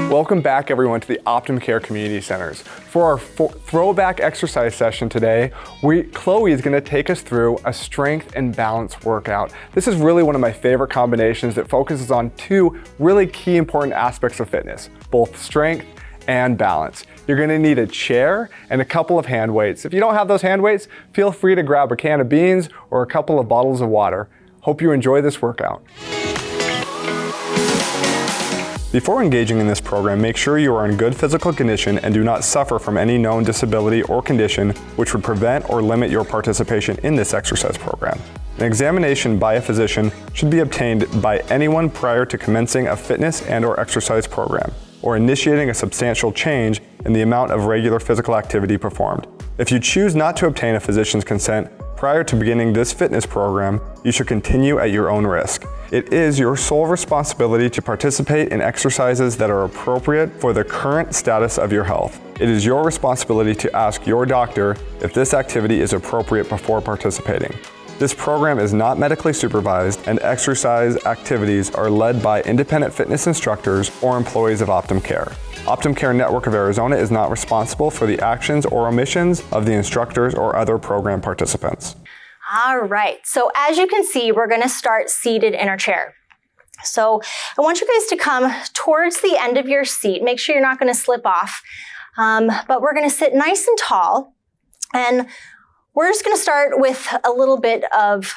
Welcome back, everyone, to the Optum Care Community Centers. For our throwback exercise session today, Chloe is going to take us through a strength and balance workout. This is really one of my favorite combinations that focuses on two really key important aspects of fitness, both strength and balance. You're going to need a chair and a couple of hand weights. If you don't have those hand weights, feel free to grab a can of beans or a couple of bottles of water. Hope you enjoy this workout. Before engaging in this program, make sure you are in good physical condition and do not suffer from any known disability or condition which would prevent or limit your participation in this exercise program. An examination by a physician should be obtained by anyone prior to commencing a fitness and/or exercise program, or initiating a substantial change in the amount of regular physical activity performed. If you choose not to obtain a physician's consent prior to beginning this fitness program, you should continue at your own risk. It is your sole responsibility to participate in exercises that are appropriate for the current status of your health. It is your responsibility to ask your doctor if this activity is appropriate before participating. This program is not medically supervised, and exercise activities are led by independent fitness instructors or employees of Optum Care. Optum Care Network of Arizona is not responsible for the actions or omissions of the instructors or other program participants. All right, so as you can see, we're gonna start seated in our chair. So I want you guys to come towards the end of your seat. Make sure you're not gonna slip off, but we're gonna sit nice and tall, and we're just gonna start with a little bit of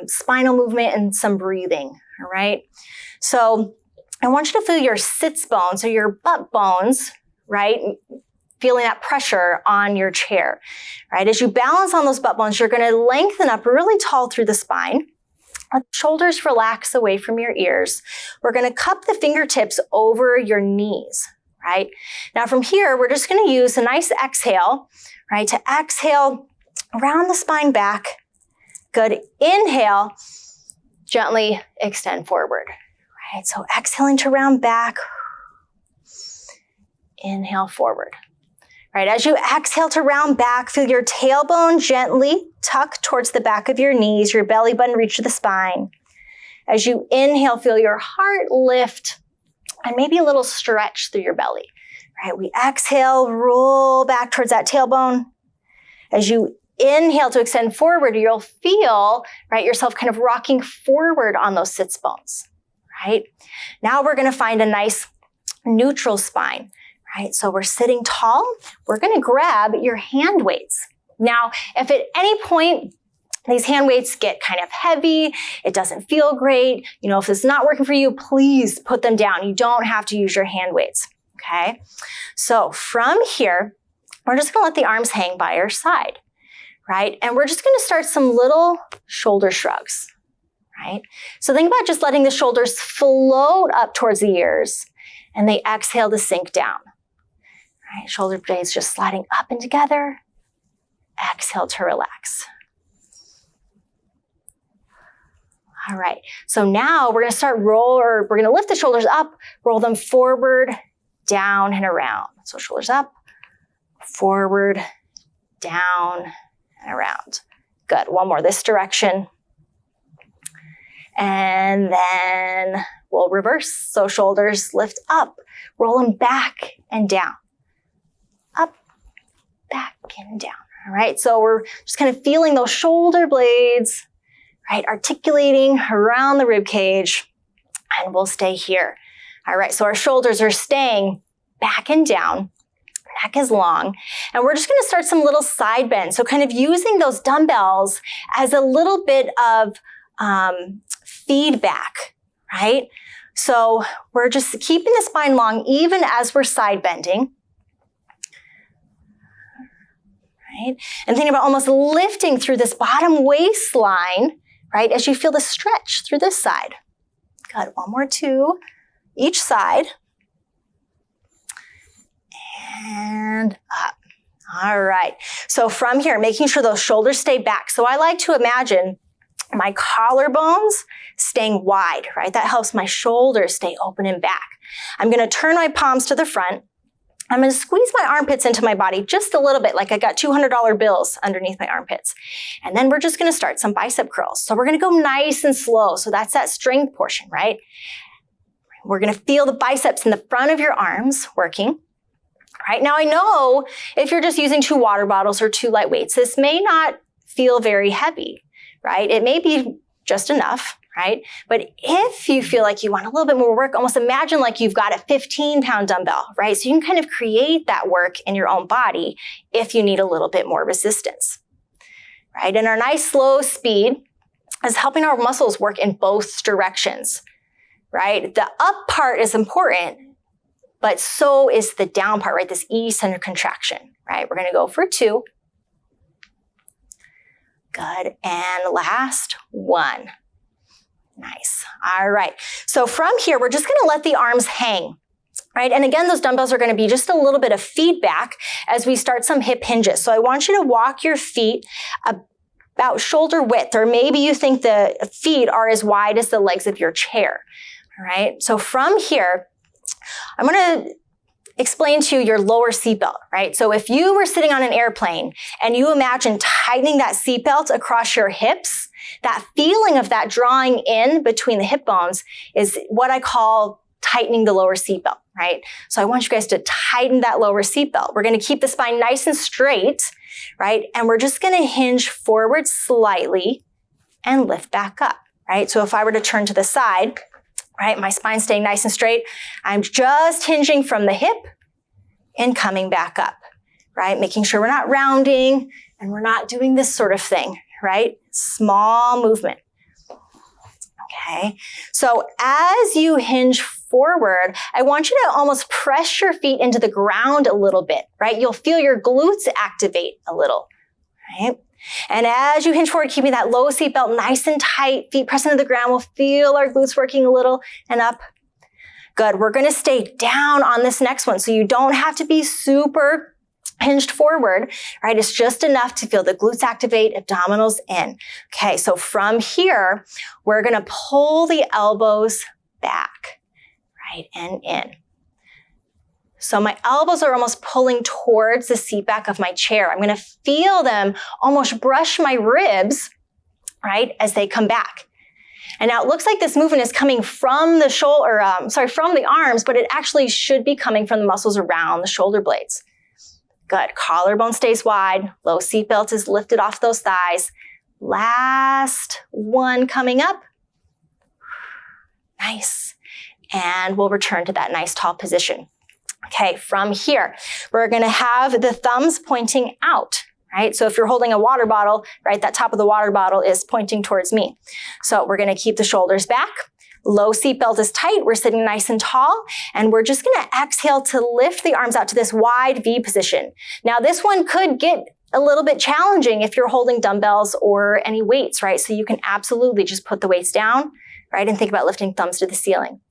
spinal movement and some breathing, all right? So I want you to feel your sits bones, or your butt bones, right? Feeling that pressure on your chair, right? As you balance on those butt bones, you're gonna lengthen up really tall through the spine. Let the shoulders relax away from your ears. We're gonna cup the fingertips over your knees, right? Now from here, we're just gonna use a nice exhale, right? To exhale, round the spine back. Good. Inhale, gently extend forward, right? So exhaling to round back. Inhale forward. Right, as you exhale to round back, feel your tailbone gently tuck towards the back of your knees, your belly button reach to the spine. As you inhale, feel your heart lift and maybe a little stretch through your belly. Right, we exhale, roll back towards that tailbone. As you inhale to extend forward, you'll feel, right, yourself kind of rocking forward on those sits bones, right? Now we're gonna find a nice neutral spine. Right, so we're sitting tall. We're gonna grab your hand weights. Now, if at any point these hand weights get kind of heavy, it doesn't feel great, if it's not working for you, please put them down. You don't have to use your hand weights, okay? So from here, we're just gonna let the arms hang by your side, right? And we're just gonna start some little shoulder shrugs, right? So think about just letting the shoulders float up towards the ears, and they exhale to sink down. Right, shoulder blades just sliding up and together. Exhale to relax. All right, so now we're gonna we're gonna lift the shoulders up, roll them forward, down, and around. So shoulders up, forward, down, and around. Good, one more this direction. And then we'll reverse. So shoulders lift up, roll them back and down. Up, back, and down. All right, so we're just kind of feeling those shoulder blades, right, articulating around the rib cage, and we'll stay here. All right, so our shoulders are staying back and down, neck is long, and we're just gonna start some little side bends. So kind of using those dumbbells as a little bit of feedback, right? So we're just keeping the spine long even as we're side bending. Right? And thinking about almost lifting through this bottom waistline, right? As you feel the stretch through this side. Good, one more, two, each side. And up. All right, so from here, making sure those shoulders stay back. So I like to imagine my collarbones staying wide, right? That helps my shoulders stay open and back. I'm gonna turn my palms to the front, I'm going to squeeze my armpits into my body just a little bit, like I got $200 bills underneath my armpits. And then we're just going to start some bicep curls. So we're going to go nice and slow. So that's that strength portion, right? We're going to feel the biceps in the front of your arms working. Right now, I know if you're just using 2 water bottles or 2 light weights, this may not feel very heavy, right? It may be just enough, right? But if you feel like you want a little bit more work, almost imagine like you've got a 15-pound dumbbell, right? So you can kind of create that work in your own body if you need a little bit more resistance, right? And our nice slow speed is helping our muscles work in both directions, right? The up part is important, but so is the down part, right? This eccentric contraction, right? We're going to go for 2. Good. And last 1. Nice. All right. So from here, we're just going to let the arms hang, right? And again, those dumbbells are going to be just a little bit of feedback as we start some hip hinges. So I want you to walk your feet about shoulder width, or maybe you think the feet are as wide as the legs of your chair. All right. So from here, I'm going to explain to you your lower seatbelt, right? So if you were sitting on an airplane and you imagine tightening that seatbelt across your hips, that feeling of that drawing in between the hip bones is what I call tightening the lower seatbelt, right? So I want you guys to tighten that lower seatbelt. We're going to keep the spine nice and straight, right? And we're just going to hinge forward slightly and lift back up, right? So if I were to turn to the side, right, my spine's staying nice and straight, I'm just hinging from the hip and coming back up, right? Making sure we're not rounding and we're not doing this sort of thing, right? Small movement. Okay. So as you hinge forward, I want you to almost press your feet into the ground a little bit, right? You'll feel your glutes activate a little, right? And as you hinge forward, keeping that low seatbelt nice and tight, feet pressed into the ground, we'll feel our glutes working a little and up. Good. We're going to stay down on this next one. So you don't have to be super hinged forward, right? It's just enough to feel the glutes activate, abdominals in. Okay. So from here, we're going to pull the elbows back, right? And in. So my elbows are almost pulling towards the seat back of my chair. I'm going to feel them almost brush my ribs, right, as they come back. And now it looks like this movement is coming from the from the arms, but it actually should be coming from the muscles around the shoulder blades. Good. Collarbone stays wide. Low seatbelt is lifted off those thighs. Last 1 coming up. Nice. And we'll return to that nice tall position. Okay, from here, we're going to have the thumbs pointing out, right? So if you're holding a water bottle, right, that top of the water bottle is pointing towards me. So we're going to keep the shoulders back. Low seatbelt is tight. We're sitting nice and tall. And we're just going to exhale to lift the arms out to this wide V position. Now, this one could get a little bit challenging if you're holding dumbbells or any weights, right? So you can absolutely just put the weights down, right? And think about lifting thumbs to the ceiling.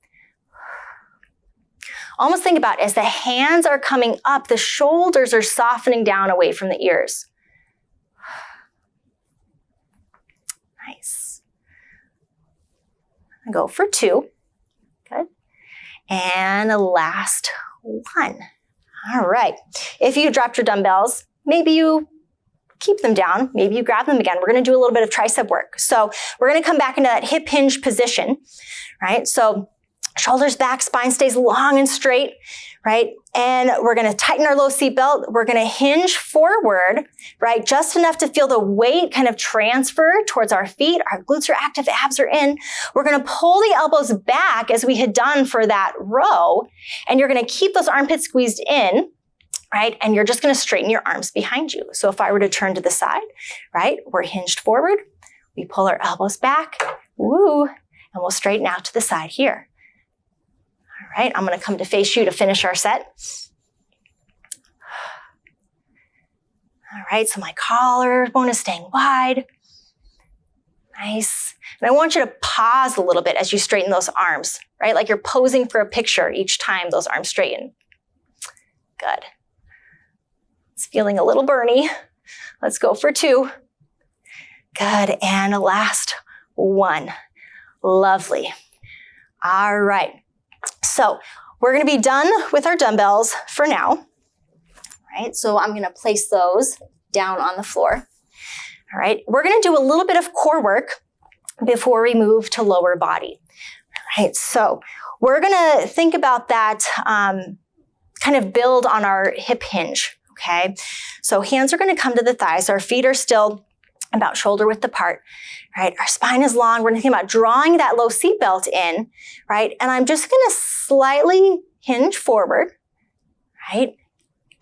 Almost think about as the hands are coming up, the shoulders are softening down away from the ears. Nice. Go for 2. Good. And the last 1. All right. If you dropped your dumbbells, maybe you keep them down. Maybe you grab them again. We're going to do a little bit of tricep work. So we're going to come back into that hip hinge position, right? So shoulders back, spine stays long and straight, right? And we're going to tighten our low seatbelt. We're going to hinge forward, right? Just enough to feel the weight kind of transfer towards our feet. Our glutes are active, abs are in. We're going to pull the elbows back as we had done for that row. And you're going to keep those armpits squeezed in, right? And you're just going to straighten your arms behind you. So if I were to turn to the side, right? We're hinged forward. We pull our elbows back. Woo. And we'll straighten out to the side here. All right, I'm going to come to face you to finish our set. All right, so my collarbone is staying wide. Nice. And I want you to pause a little bit as you straighten those arms, right? Like you're posing for a picture each time those arms straighten. Good. It's feeling a little burny. Let's go for 2. Good, and last 1. Lovely. All right. So we're going to be done with our dumbbells for now, right? So I'm gonna place those down on the floor. All right, we're gonna do a little bit of core work before we move to lower body. All right, so we're gonna think about that, kind of build on our hip hinge, okay? So hands are gonna come to the thighs, our feet are still about shoulder width apart, right? Our spine is long, we're gonna think about drawing that low seat belt in, right? And I'm just gonna slightly hinge forward, right?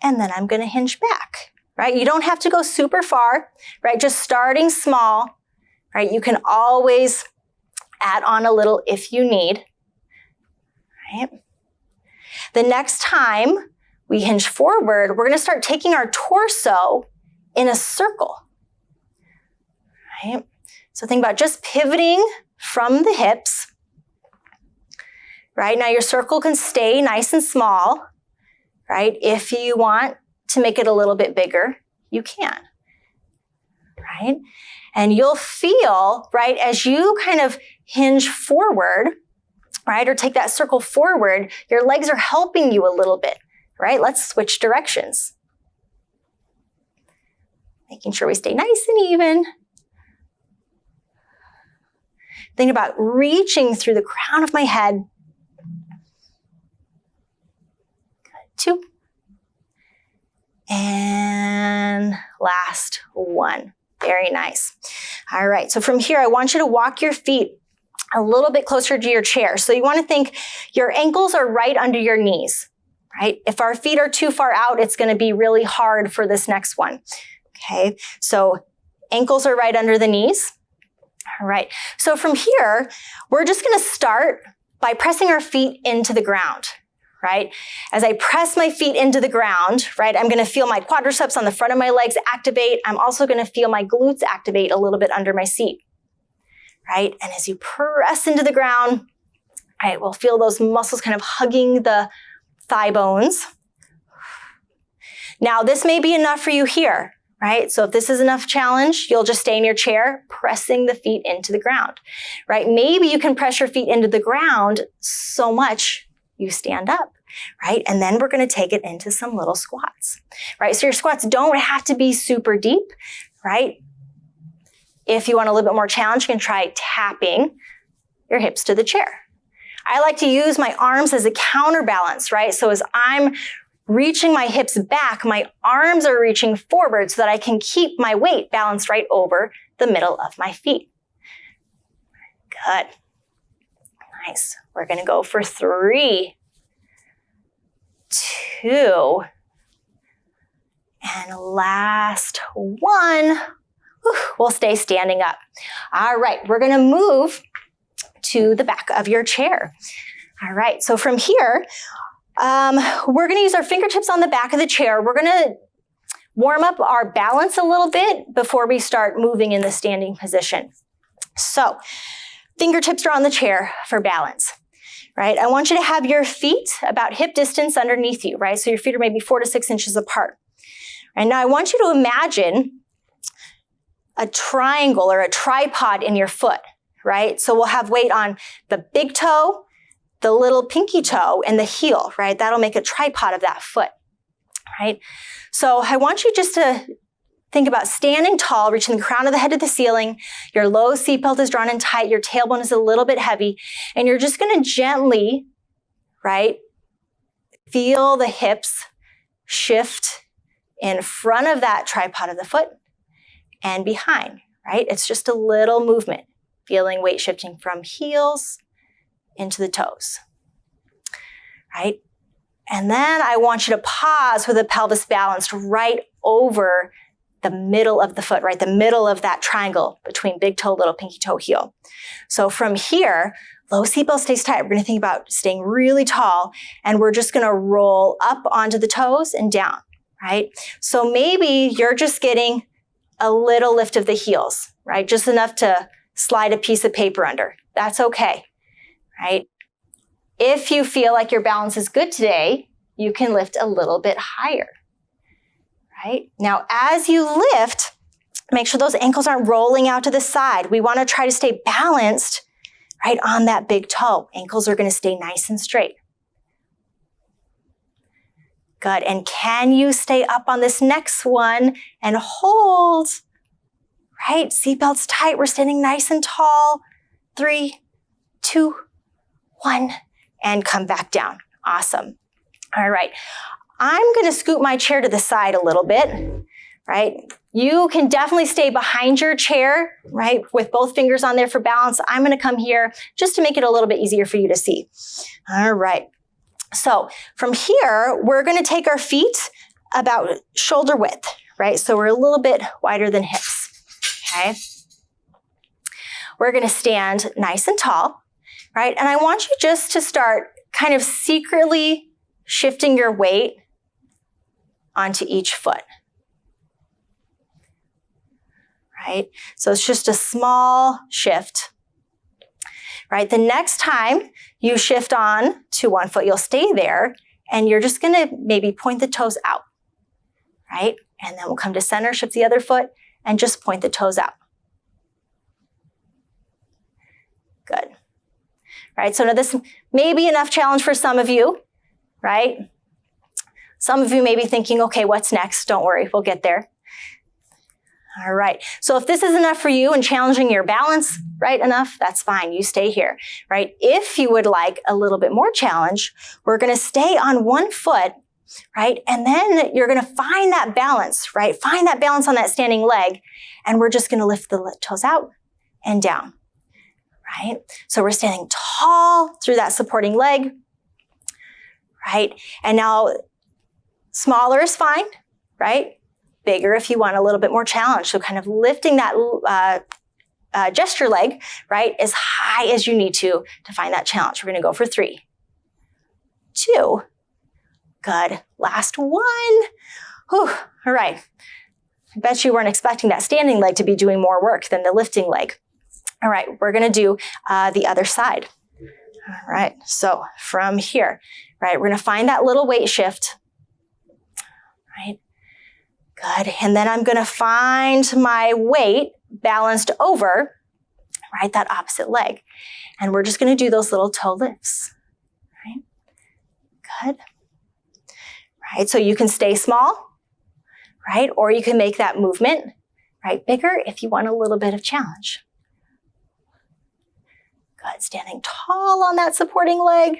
And then I'm gonna hinge back, right? You don't have to go super far, right? Just starting small, right? You can always add on a little if you need, right? The next time we hinge forward, we're gonna start taking our torso in a circle, right? So think about just pivoting from the hips, right? Now your circle can stay nice and small, right? If you want to make it a little bit bigger, you can, right? And you'll feel, right, as you kind of hinge forward, right, or take that circle forward, your legs are helping you a little bit, right? Let's switch directions. Making sure we stay nice and even. Think about reaching through the crown of my head. Good. 2. And last 1. Very nice. All right, so from here, I want you to walk your feet a little bit closer to your chair. So you want to think your ankles are right under your knees, right? If our feet are too far out, it's going to be really hard for this next one, okay? So ankles are right under the knees. All right, so from here, we're just going to start by pressing our feet into the ground, right? As I press my feet into the ground, right, I'm going to feel my quadriceps on the front of my legs activate. I'm also going to feel my glutes activate a little bit under my seat, right? And as you press into the ground, right, we'll feel those muscles kind of hugging the thigh bones. Now, this may be enough for you here, right? So if this is enough challenge, you'll just stay in your chair, pressing the feet into the ground, right? Maybe you can press your feet into the ground so much you stand up, right? And then we're going to take it into some little squats, right? So your squats don't have to be super deep, right? If you want a little bit more challenge, you can try tapping your hips to the chair. I like to use my arms as a counterbalance, right? So as I'm reaching my hips back, my arms are reaching forward so that I can keep my weight balanced right over the middle of my feet. Good. Nice. We're going to go for 3, 2, and last 1. We'll stay standing up. All right, we're going to move to the back of your chair. All right, so from here, we're going to use our fingertips on the back of the chair. We're going to warm up our balance a little bit before we start moving in the standing position. So fingertips are on the chair for balance, right? I want you to have your feet about hip distance underneath you, right? So your feet are maybe 4 to 6 inches apart. And now I want you to imagine a triangle or a tripod in your foot, right? So we'll have weight on the big toe, the little pinky toe, and the heel, right? That'll make a tripod of that foot, right? So I want you just to think about standing tall, reaching the crown of the head to the ceiling. Your low seatbelt is drawn in tight. Your tailbone is a little bit heavy. And you're just going to gently, right, feel the hips shift in front of that tripod of the foot and behind, right? It's just a little movement, feeling weight shifting from heels into the toes, right? And then I want you to pause with the pelvis balanced right over the middle of the foot, right? The middle of that triangle between big toe, little pinky toe, heel. So from here, low seatbelt stays tight. We're going to think about staying really tall, and we're just going to roll up onto the toes and down, right? So maybe you're just getting a little lift of the heels, right? Just enough to slide a piece of paper under. That's okay, right? If you feel like your balance is good today, you can lift a little bit higher, right? Now, as you lift, make sure those ankles aren't rolling out to the side. We want to try to stay balanced, right, on that big toe. Ankles are going to stay nice and straight. Good. And can you stay up on this next one and hold? Right? Seatbelt's tight. We're standing nice and tall. 3, 2, 1, and come back down. Awesome. All right. I'm going to scoot my chair to the side a little bit, right? You can definitely stay behind your chair, right? With both fingers on there for balance. I'm going to come here just to make it a little bit easier for you to see. All right. So from here, we're going to take our feet about shoulder width, right? So we're a little bit wider than hips, okay? We're going to stand nice and tall, right? And I want you just to start kind of secretly shifting your weight onto each foot, right? So it's just a small shift, right? The next time you shift on to one foot, you'll stay there and you're just going to maybe point the toes out, right? And then we'll come to center, shift the other foot and just point the toes out. Good. Right, so now this may be enough challenge for some of you, right? Some of you may be thinking, okay, what's next? Don't worry, we'll get there. All right, so if this is enough for you and challenging your balance, right, enough, that's fine, you stay here, right? If you would like a little bit more challenge, we're gonna stay on one foot, right? And then you're gonna find that balance, right? Find that balance on that standing leg, and we're just gonna lift the toes out and down. Right? So we're standing tall through that supporting leg, right? And now smaller is fine, right? Bigger if you want a little bit more challenge. So kind of lifting that gesture leg, right? As high as you need to find that challenge. We're going to go for 3, 2, good. Last one. Whew. All right. I bet you weren't expecting that standing leg to be doing more work than the lifting leg. All right, we're going to do the other side. All right, so from here, right, we're going to find that little weight shift. Right, good. And then I'm going to find my weight balanced over, right, that opposite leg. And we're just going to do those little toe lifts. Right, good. Right, so you can stay small, right, or you can make that movement, right, bigger if you want a little bit of challenge. Good, standing tall on that supporting leg.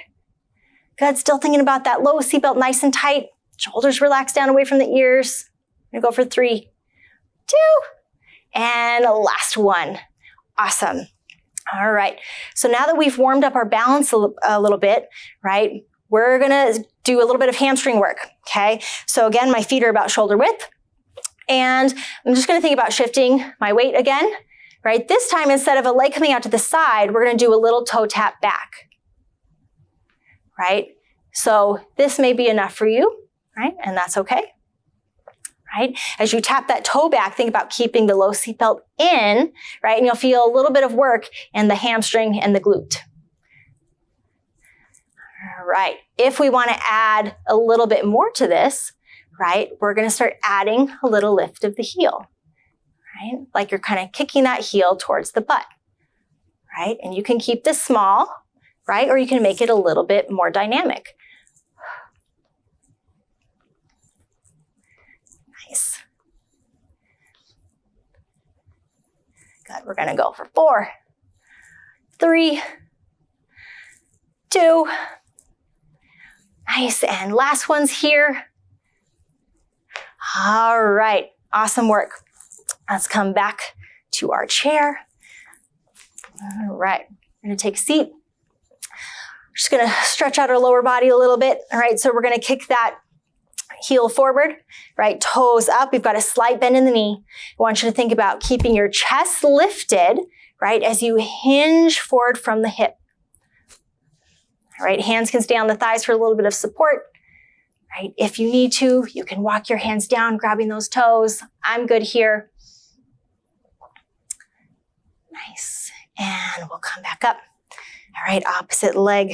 Good, still thinking about that low seatbelt nice and tight. Shoulders relaxed down away from the ears. I'm gonna go for 3, 2, and last one. Awesome. All right, so now that we've warmed up our balance a little bit, right, we're gonna do a little bit of hamstring work, okay? So again, my feet are about shoulder width, and I'm just gonna think about shifting my weight again. Right, this time instead of a leg coming out to the side, we're going to do a little toe tap back. Right, so this may be enough for you, right, and that's okay. Right, as you tap that toe back, think about keeping the low seatbelt in, right, and you'll feel a little bit of work in the hamstring and the glute. All right, if we want to add a little bit more to this, right, we're going to start adding a little lift of the heel. Right? Like you're kind of kicking that heel towards the butt, right? And you can keep this small, right? Or you can make it a little bit more dynamic. Nice. Good, we're gonna go for 4, 3, 2. Nice, and last one's here. All right, awesome work. Let's come back to our chair. All right, we're gonna take a seat. We're just gonna stretch out our lower body a little bit. All right, so we're gonna kick that heel forward, right? Toes up. We've got a slight bend in the knee. I want you to think about keeping your chest lifted, right, as you hinge forward from the hip. All right, hands can stay on the thighs for a little bit of support. Right, if you need to, you can walk your hands down, grabbing those toes. I'm good here. Nice, and we'll come back up. All right, opposite leg.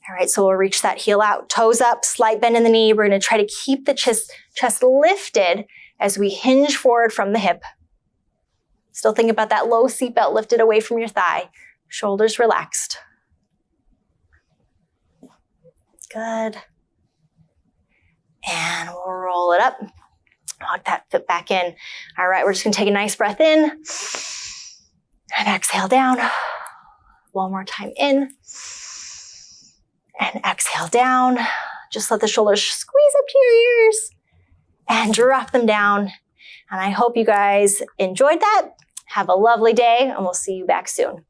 All right, so we'll reach that heel out, toes up, slight bend in the knee. We're gonna try to keep the chest lifted as we hinge forward from the hip. Still think about that low seatbelt lifted away from your thigh. Shoulders relaxed. Good. And we'll roll it up. Lock that foot back in. All right, we're just gonna take a nice breath in and exhale down. One more time in and exhale down. Just let the shoulders squeeze up to your ears and drop them down. And I hope you guys enjoyed that. Have a lovely day and we'll see you back soon.